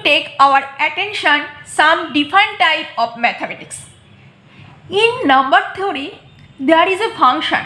take our attention some different type of mathematics. In number theory, there is a function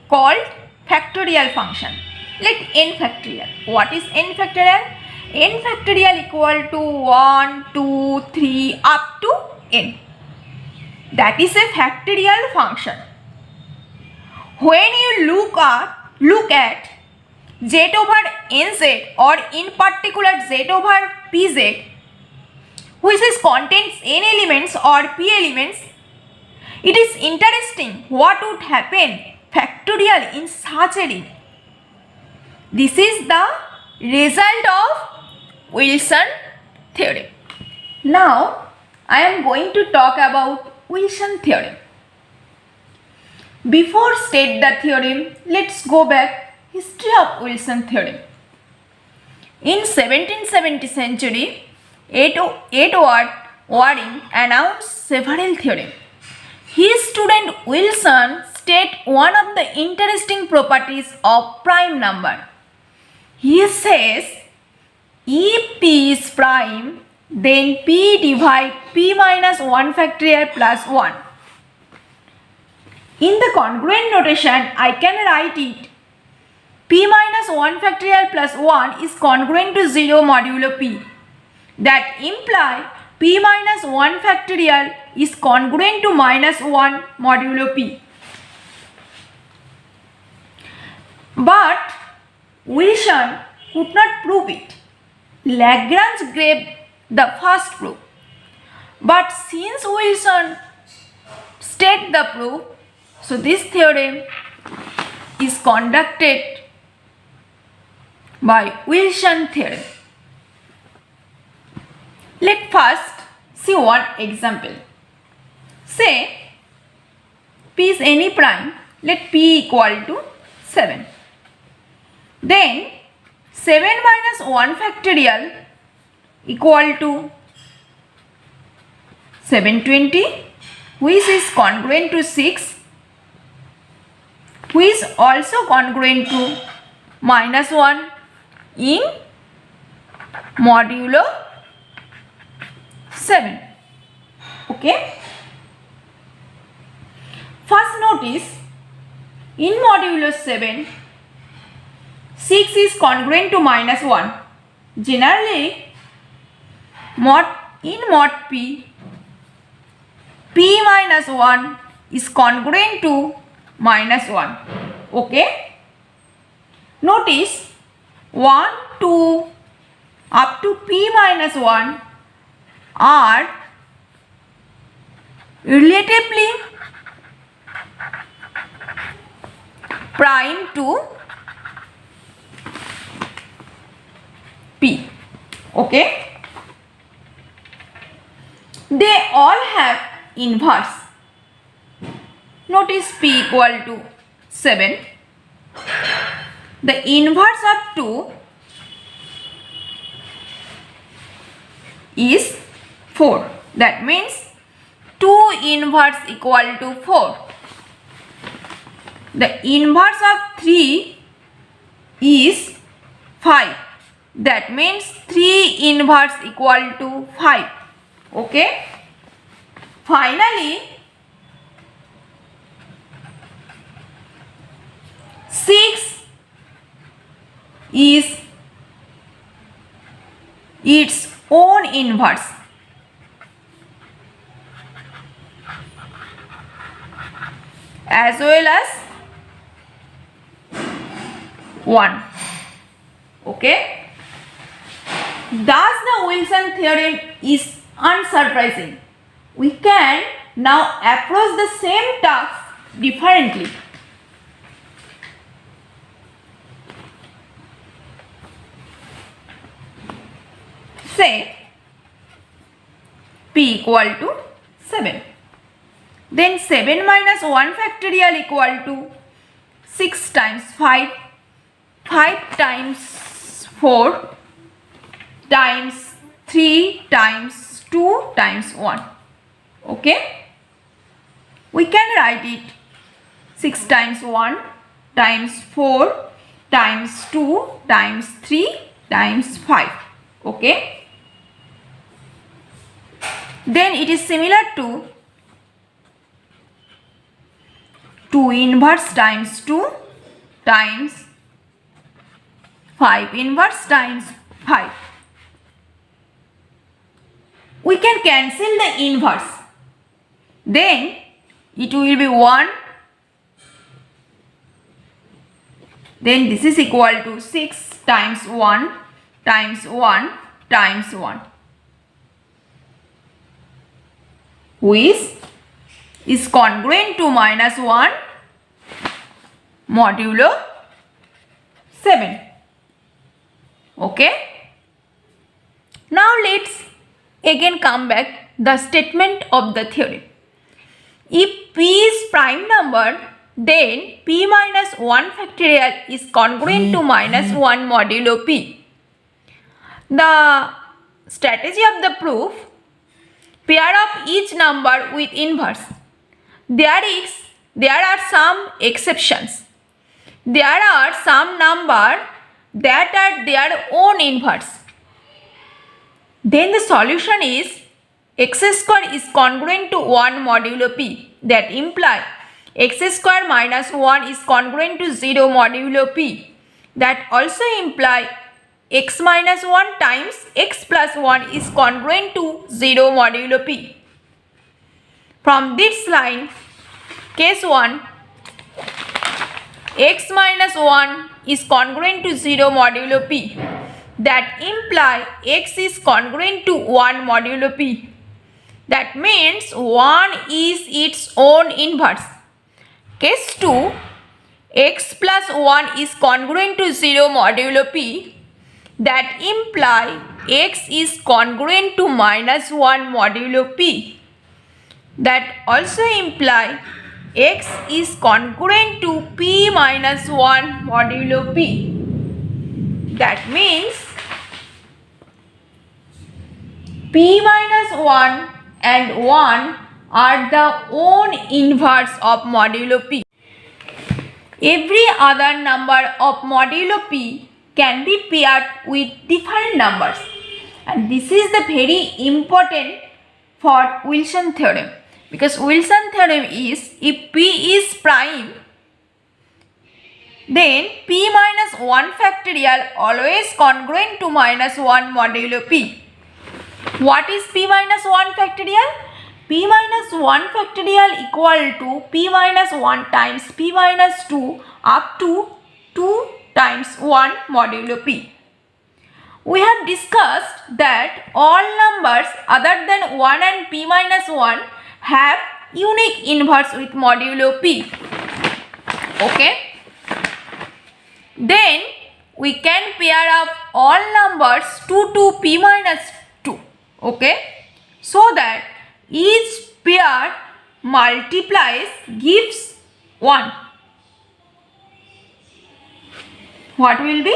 called factorial function. Let n factorial. What is n factorial? N factorial equal to 1, 2, 3 up to n. That is a factorial function. When you look at z over nz, or in particular z over pz, which is contains n elements or p elements, it is interesting what would happen factorial in such a ring. This is the result of Wilson theorem. Now I am going to talk about Wilson theorem. Before state the theorem, let's go back history of Wilson theorem. In 1770 century, Edward Waring announced several theorems. His student Wilson stated one of the interesting properties of prime number. He says, if p is prime, then p divide p minus 1 factorial plus 1. In the congruent notation, I can write it. P minus 1 factorial plus 1 is congruent to 0 modulo p. That imply p minus 1 factorial is congruent to minus 1 modulo p. But Wilson could not prove it. Lagrange gave the first proof. But since Wilson stated the proof, so this theorem is conducted by Wilson theorem. Let first see one example. Say p is any prime, let p equal to 7. Then 7 minus 1 factorial equal to 720, which is congruent to 6, which is also congruent to minus 1 in modulo 7. Okay. First notice, in modulo 7, 6 is congruent to minus 1. Generally, in mod p, p minus 1 is congruent to minus 1. Okay. Notice 1, 2 up to p minus 1 are relatively prime to p. Okay. They all have inverse. Notice p equal to 7. The inverse of 2 is 4. That means 2 inverse equal to 4. The inverse of 3 is 5. That means 3 inverse equal to 5. Okay. Finally, 6 is its own inverse. As well as 1. Okay. Thus the Wilson theorem is unsurprising. We can now approach the same task differently. Say p equal to 7. Then 7 minus 1 factorial equal to 6 times 5, 5 times 4 times 3 times 2 times 1. Okay. We can write it 6 times 1 times 4 times 2 times 3 times 5. Okay. then it is similar to 2 inverse times 2 times 5 inverse times 5. We can cancel the inverse. Then it will be 1. Then this is equal to 6 times 1 times 1 times 1, which is congruent to minus 1 modulo 7. Okay. Now let's again come back the statement of the theorem. If p is prime number, then p minus 1 factorial is congruent to minus 1 modulo p. The strategy of the proof: pair up each number with inverse. There are some exceptions. There are some numbers that are their own inverse. Then the solution is x square is congruent to 1 modulo p. That implies x square minus 1 is congruent to 0 modulo p. That also implies x minus 1 times x plus 1 is congruent to 0 modulo p. From this line, case 1, x minus 1 is congruent to 0 modulo p. That implies x is congruent to 1 modulo p. That means 1 is its own inverse. Case 2, x plus 1 is congruent to 0 modulo p. That implies x is congruent to minus 1 modulo p. That also implies x is congruent to p minus 1 modulo p. That means p minus 1 and 1 are the own inverse of modulo p. Every other number of modulo p can be paired with different numbers, and this is the very important for Wilson theorem, because Wilson theorem is if p is prime, then p minus 1 factorial always congruent to minus 1 modulo p. What is p minus 1 factorial? P minus 1 factorial equal to p minus 1 times p minus 2 up to 2 times 1 modulo p. We have discussed that all numbers other than 1 and p minus 1 have unique inverse with modulo p. Okay. Then we can pair up all numbers 2 to p minus 2. Okay. So that each pair multiplies gives 1. What will be?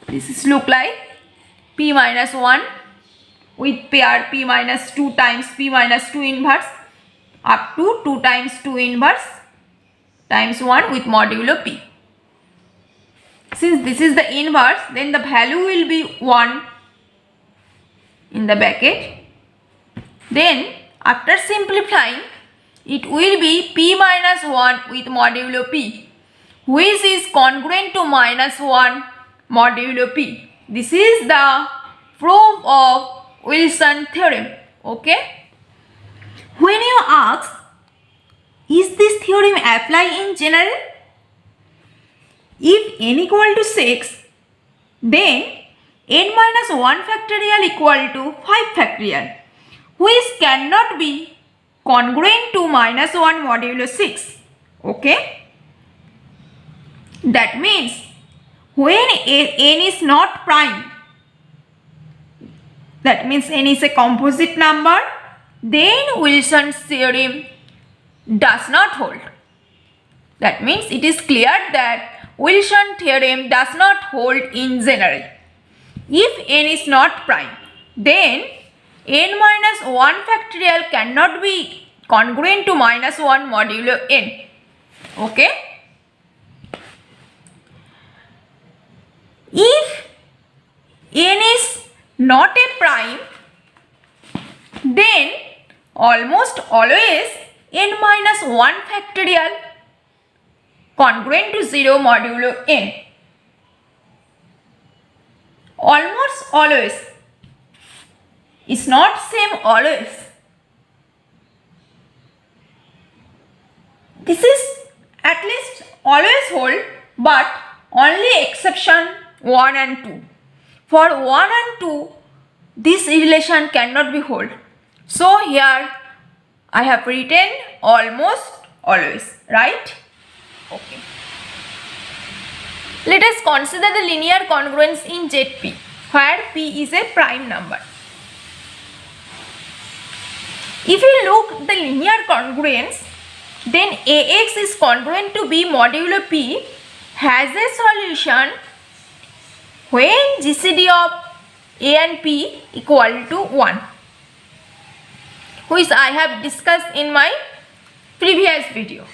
This is look like p minus 1 with pair p minus 2 times p minus 2 inverse up to 2 times 2 inverse times 1 with modulo p. Since this is the inverse, then the value will be 1 in the bracket. Then after simplifying, it will be p minus 1 with modulo p, which is congruent to minus 1 modulo p. This is the proof of Wilson theorem. Okay. When you ask, is this theorem apply in general? If n equal to 6, then n minus 1 factorial equal to 5 factorial, which cannot be congruent to minus 1 modulo 6. Okay. That means when n is not prime, that means n is a composite number, then Wilson's theorem does not hold. That means it is clear that Wilson theorem does not hold in general. If n is not prime, then n minus 1 factorial cannot be congruent to minus 1 modulo n. Okay. If n is not a prime, then almost always n minus 1 factorial congruent to 0 modulo n. Almost always is not same always. This is at least always hold, but only exception 1 and 2. For 1 and 2, this relation cannot be hold. So here I have written almost always, right? Okay. Let us consider the linear congruence in ZP, where P is a prime number. If you look at the linear congruence, then AX is congruent to B modulo P has a solution when GCD of A and P equal to 1, which I have discussed in my previous video.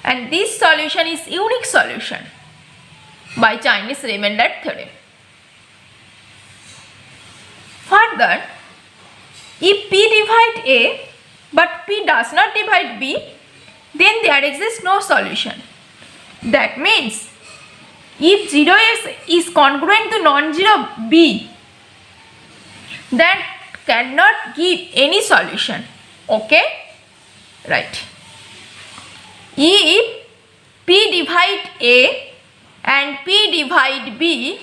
And this solution is unique solution by Chinese remainder theorem. Further, if P divide A but P does not divide B, then there exists no solution. That means if 0x is congruent to non-zero B, that cannot give any solution. Okay? Right. If P divide A and P divide B,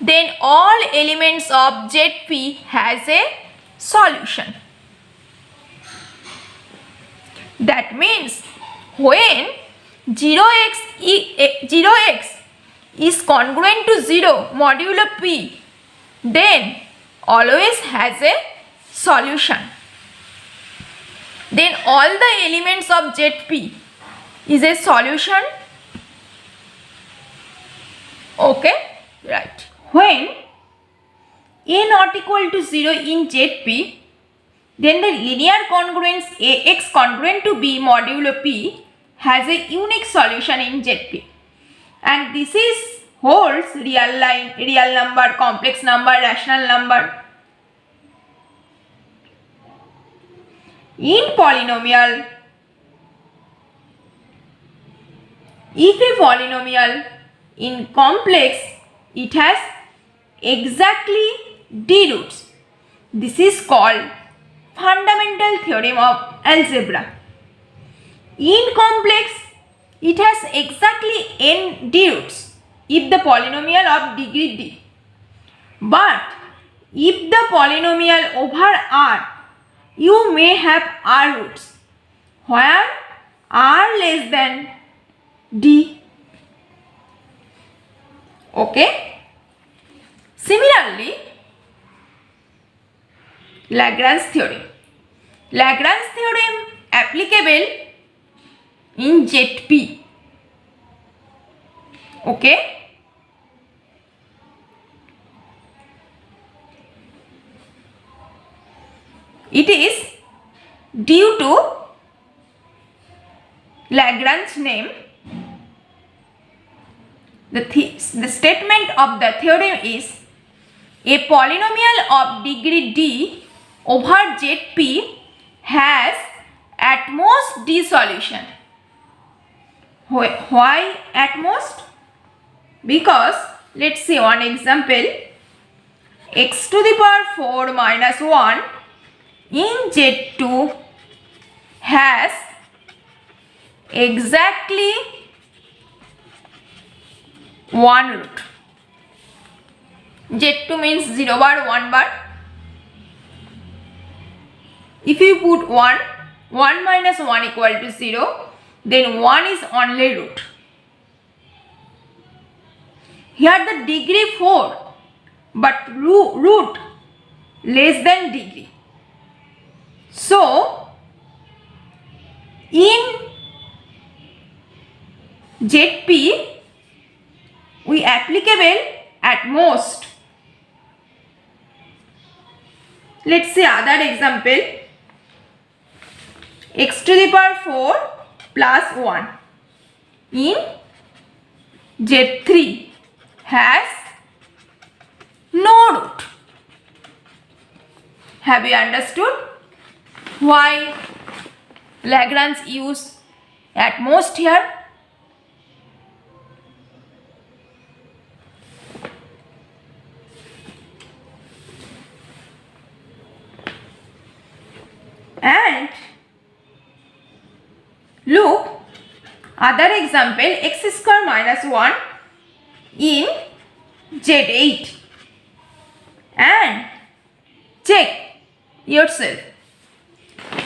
then all elements of ZP has a solution. That means when 0x is congruent to 0 modulo P, then always has a solution. Then all the elements of ZP is a solution. Okay, right. When A not equal to 0 in ZP, then the linear congruence AX congruent to B modulo P has a unique solution in ZP. And this is holds real line, real number, complex number, rational number. In polynomial, if a polynomial in complex, it has exactly d roots. This is called fundamental theorem of algebra. In complex, it has exactly n d roots if the polynomial of degree d. But if the polynomial over R, you may have R roots, where R less than d. Okay? Similarly, Lagrange theorem. Lagrange theorem applicable in ZP. Okay? It is due to Lagrange name. The statement of the theorem is a polynomial of degree d over ZP has at most d solution. Why at most? Because let's see one example. X to the power 4 minus 1 in Z2 has exactly 1 root. Z2 means 0 bar, 1 bar. If you put 1 minus 1 equal to 0, then 1 is only root. Here the degree 4, but root less than degree. So, in ZP, we applicable at most. Let's see other example. X to the power 4 plus 1 in Z3 has no root. Have you understood why Lagrange use at most here? And look, other example, x square minus 1 in Z8, and check yourself,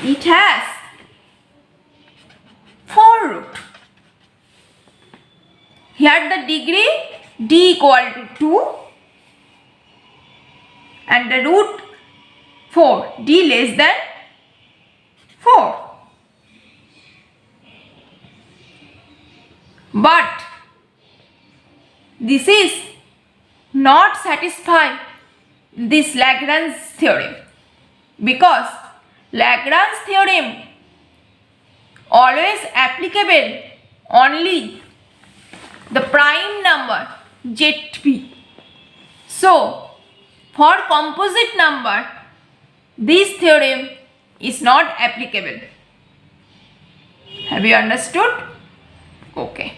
it has 4 root. Here the degree d equal to 2 and the root 4, d less than 4. But this is not satisfy this Lagrange theorem, because Lagrange theorem always applicable only the prime number ZP. So for composite number this theorem is not applicable. Have you understood? Okay.